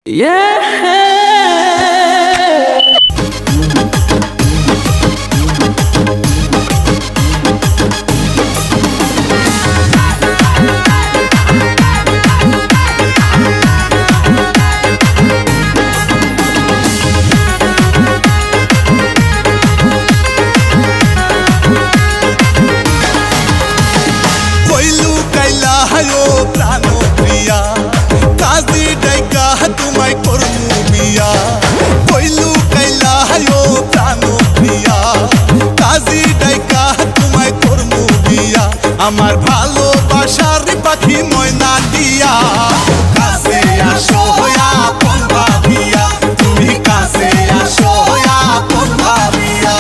Yeah. আমার ভালোবাসার পাখি ময়না দিয়া কাছে আসো আপন ভাবিয়া, তুমি কাছে আসো আপন ভাবিয়া।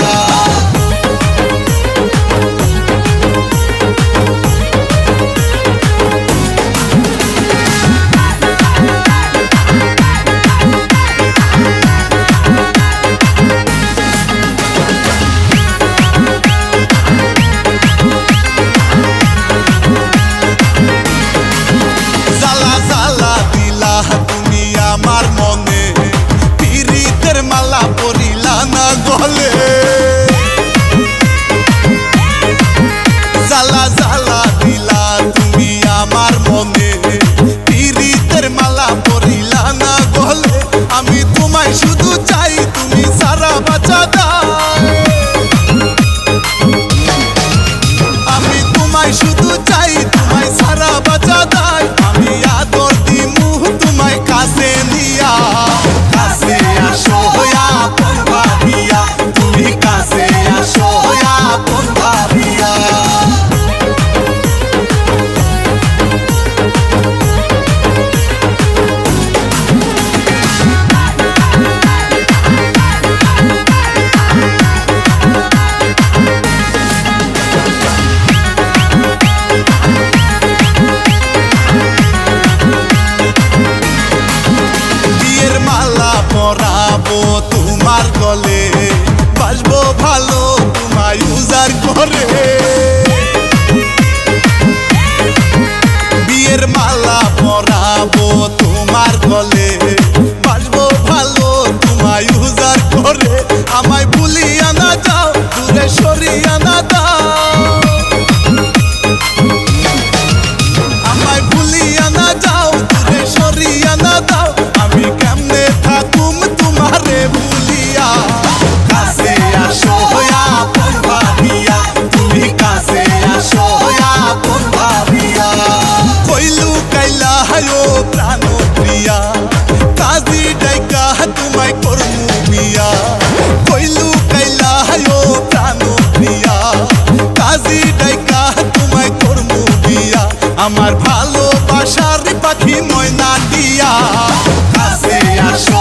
আমার মনে পীড়িতের মালা পরিলা না গলে, জ্বালা জ্বালা দিলা তুমি আমার মনে পীড়িতের মালা পরিলা না গলে। আমি তোমায় শুধু চাই, তুমি সারা বাঁচা দাও। আমি তোমায় শুধু চাই, তোমায় সারা বাঁচা দাও। আমি আদর দিমু তোমায় কাছে নিয়া, কাছে আসো আপন ভাবিয়া, তুমি কাছে আসো আপন ভাবিয়া। পরাবো তোমার গলে, বাসবো ভালো তোমায় উজাড় করে। বিয়ের মালা পরাবো তোমার গলে, বাসবো ভালো তোমায় উজাড় করে। আমায় ভুলিয়া না যাও, দূরে সরিয়া না দাও। আমায় ভুলিয়া না যাও, দূরে সরিয়া না দাও। আমি কেমনে থাকুম তোমারে ভুলিয়া, কাছে আসো আপন ভাবিয়া, তুমি কাছে আসো আপন ভাবিয়া। কইলু কাইলা হায়ো প্রাণ প্রিয়া, কাজী ডাইকা তোমায় করমু বিয়া। কইলু কাইলা হায়ো প্রাণ প্রিয়া, কাজী ডাইকা তোমায় করমু বিয়া। আমার ভালোবাসার পাখি ময়না দিয়া, কাছে আসো